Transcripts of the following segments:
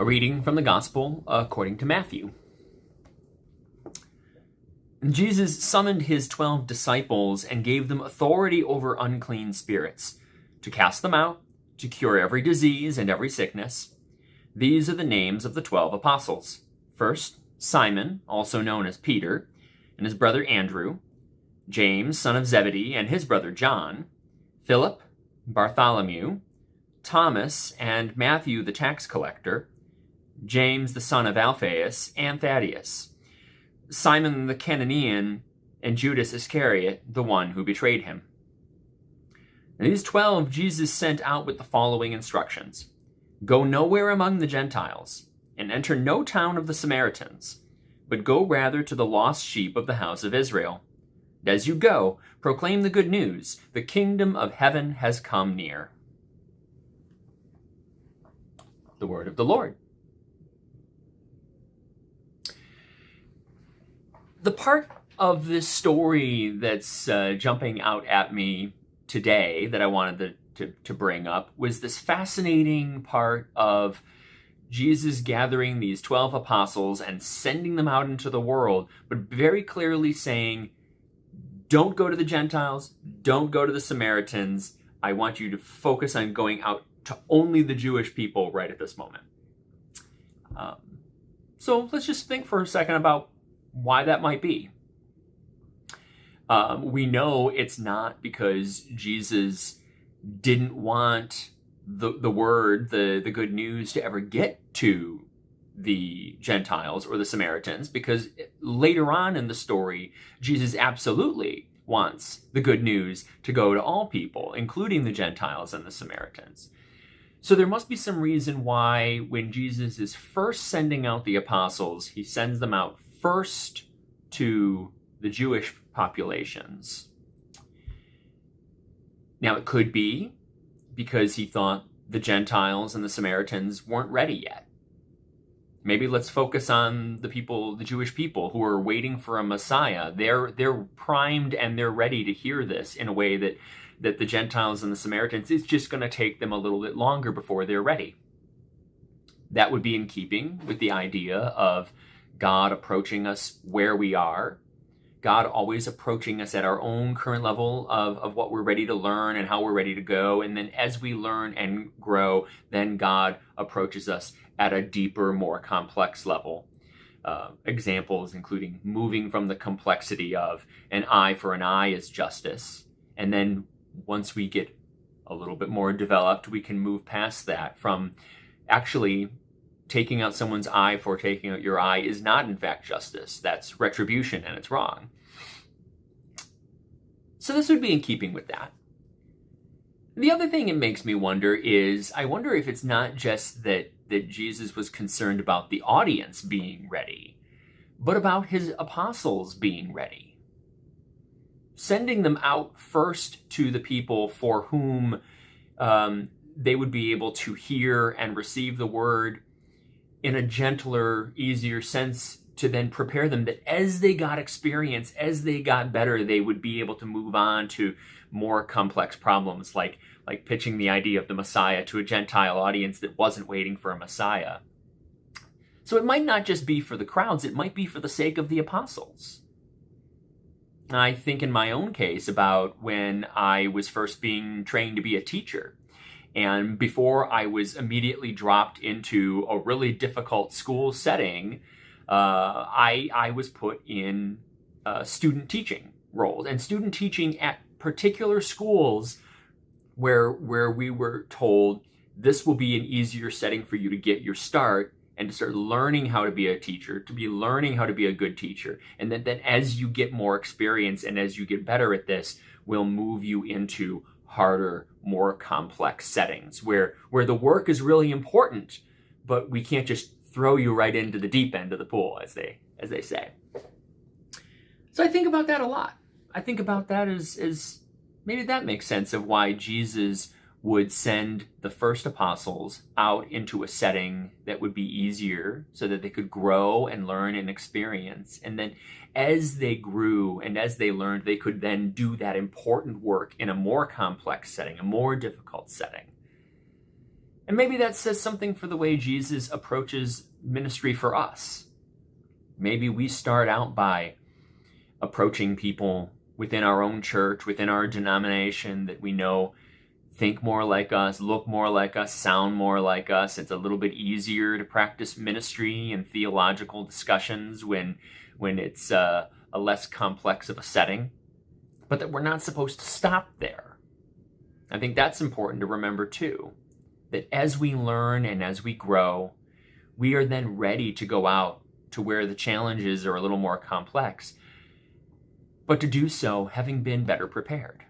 A reading from the Gospel according to Matthew. Jesus summoned his 12 disciples and gave them authority over unclean spirits, to cast them out, to cure every disease and every sickness. These are the names of the 12 apostles. First, Simon, also known as Peter, and his brother Andrew, James, son of Zebedee, and his brother John, Philip, Bartholomew, Thomas, and Matthew the tax collector, James the son of Alphaeus, and Thaddeus, Simon the Cananean, and Judas Iscariot, the one who betrayed him. And these 12 Jesus sent out with the following instructions. Go nowhere among the Gentiles, and enter no town of the Samaritans, but go rather to the lost sheep of the house of Israel. And as you go, proclaim the good news. The kingdom of heaven has come near. The word of the Lord. The part of this story that's jumping out at me today that I wanted to bring up was this fascinating part of Jesus gathering these 12 apostles and sending them out into the world, but very clearly saying, don't go to the Gentiles, don't go to the Samaritans. I want you to focus on going out to only the Jewish people right at this moment. So let's just think for a second about why that might be. We know it's not because Jesus didn't want the word, the good news to ever get to the Gentiles or the Samaritans, because later on in the story, Jesus absolutely wants the good news to go to all people, including the Gentiles and the Samaritans. So there must be some reason why when Jesus is first sending out the apostles, he sends them out first to the Jewish populations. Now, it could be because he thought the Gentiles and the Samaritans weren't ready yet. Maybe let's focus on the Jewish people who are waiting for a Messiah. They're primed and they're ready to hear this in a way that the Gentiles and the Samaritans, it's just going to take them a little bit longer before they're ready. That would be in keeping with the idea of God approaching us where we are, God always approaching us at our own current level of what we're ready to learn and how we're ready to go. And then as we learn and grow, then God approaches us at a deeper, more complex level. Examples including moving from the complexity of an eye for an eye is justice. And then once we get a little bit more developed, we can move past that from actually taking out someone's eye for taking out your eye is not in fact justice. That's retribution and it's wrong. So this would be in keeping with that. The other thing it makes me wonder is, I wonder if it's not just that Jesus was concerned about the audience being ready, but about his apostles being ready. Sending them out first to the people for whom they would be able to hear and receive the word in a gentler, easier sense, to then prepare them that as they got experience, as they got better, they would be able to move on to more complex problems, like pitching the idea of the Messiah to a Gentile audience that wasn't waiting for a Messiah. So it might not just be for the crowds, it might be for the sake of the apostles. I think in my own case about when I was first being trained to be a teacher. And before I was immediately dropped into a really difficult school setting, I was put in student teaching roles. And student teaching at particular schools where we were told this will be an easier setting for you to get your start and to start learning how to be a teacher, to be learning how to be a good teacher. And then as you get more experience and as you get better at this, we'll move you into harder, more complex settings where the work is really important, but we can't just throw you right into the deep end of the pool, as they say. So I think about that a lot. I think about that as maybe that makes sense of why Jesus would send the first apostles out into a setting that would be easier so that they could grow and learn and experience. And then as they grew and as they learned, they could then do that important work in a more complex setting, a more difficult setting. And maybe that says something for the way Jesus approaches ministry for us. Maybe we start out by approaching people within our own church, within our denomination that we know think more like us, look more like us, sound more like us. It's a little bit easier to practice ministry and theological discussions when it's a less complex of a setting. But that we're not supposed to stop there. I think that's important to remember too. That as we learn and as we grow, we are then ready to go out to where the challenges are a little more complex, but to do so having been better prepared.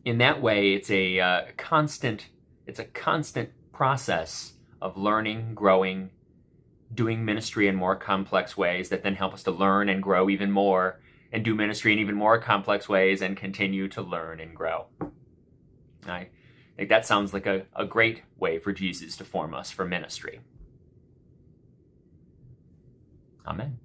In that way, it's a constant process of learning, growing, doing ministry in more complex ways that then help us to learn and grow even more, and do ministry in even more complex ways and continue to learn and grow. I think that sounds like a great way for Jesus to form us for ministry. Amen.